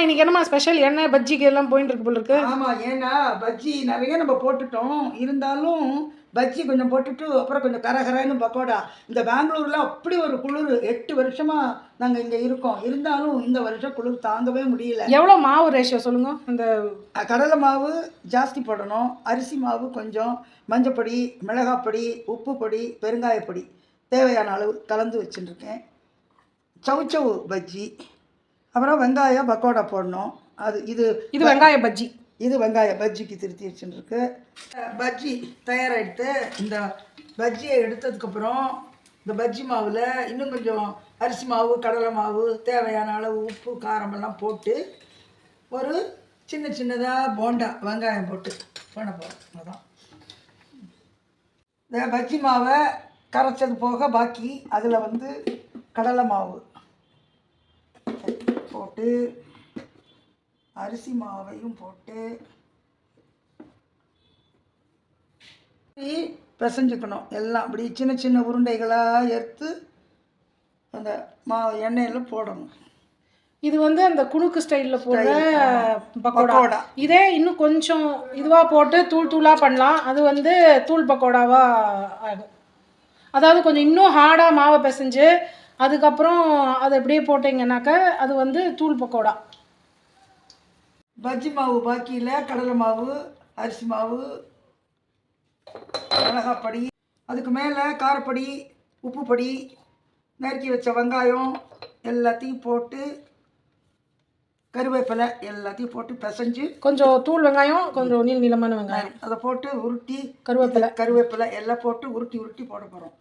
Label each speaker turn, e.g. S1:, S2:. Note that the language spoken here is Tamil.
S1: இன்னைக்கு என்னமா ஸ்பெஷல்? என்ன பஜ்ஜிக்கு எல்லாம் போயிட்டு இருக்கு போல இருக்கு.
S2: ஆமாம், ஏன்னா பஜ்ஜி நிறைய நம்ம போட்டுட்டோம். இருந்தாலும் பஜ்ஜி கொஞ்சம் போட்டுட்டு அப்புறம் கொஞ்சம் கரகரன்னு பக்கோடா. இந்த பெங்களூரில் அப்படி ஒரு குளிர். 8 வருஷமாக நாங்கள் இங்கே இருக்கோம். இருந்தாலும் இந்த வருஷம் குளிர் தாங்கவே முடியல.
S1: எவ்வளோ மாவு ரேஷியோ சொல்லுங்க? இந்த
S2: கடலை மாவு ஜாஸ்தி போடணும், அரிசி மாவு கொஞ்சம், மஞ்சப்பொடி, மிளகாப்பொடி, உப்பு பொடி, பெருங்காயப்பொடி தேவையான அளவு கலந்து வச்சுட்டுருக்கேன். சவுச்சவு பஜ்ஜி, அப்புறம் வெங்காயம் பக்கோடா போடணும். இது
S1: வெங்காய பஜ்ஜி.
S2: இது வெங்காய பஜ்ஜிக்கு திருத்தி வச்சுருக்கு. பஜ்ஜி தயாராகிடுத்து. இந்த பஜ்ஜியை எடுத்ததுக்கப்புறம் இந்த பஜ்ஜி மாவில் இன்னும் கொஞ்சம் அரிசி மாவு, கடலை மாவு, தேவையான அளவு உப்பு, காரமெல்லாம் போட்டு ஒரு சின்ன சின்னதாக போண்டா வெங்காயம் போட்டு பண்ண போகிறோம். அதான் இந்த பஜ்ஜி மாவை கரைச்சது போக பாக்கி அதில் கடலை மாவு போட்டு அரிசி மாவையும் போட்டு பிசைஞ்சுக்கணும். எல்லாம் அப்படி சின்ன சின்ன உருண்டைகளாக எடுத்து அந்த எண்ணெயில் போடணும்.
S1: இது அந்த குணுக்கு ஸ்டைலில் போடுற பக்கோடா. இதே இன்னும் கொஞ்சம் இதுவாக போட்டு தூள் தூளாக பண்ணலாம். அது தூள் பக்கோடாவாக ஆகும். அதாவது கொஞ்சம் இன்னும் ஹார்டாக மாவை பிசைஞ்சு அதுக்கப்புறம் அதை அப்படியே போட்டிங்கன்னாக்கா அது தூள் பக்கோடா.
S2: பஜ்ஜி மாவு பாக்கியில் கடலை மாவு, அரிசி மாவு, மிளகாப்பொடி, அதுக்கு மேலே காரப்பொடி, உப்பு பொடி, நறுக்கி வச்ச வெங்காயம் எல்லாத்தையும் போட்டு கருவேப்பிலை எல்லாத்தையும் போட்டு பிசைஞ்சு
S1: கொஞ்சம் தூள் வெங்காயம், கொஞ்சம் நீளமான வெங்காயம்
S2: அதை போட்டு உருட்டி
S1: கருவேப்பிலை
S2: எல்லாம் போட்டு உருட்டி போட போகிறோம்.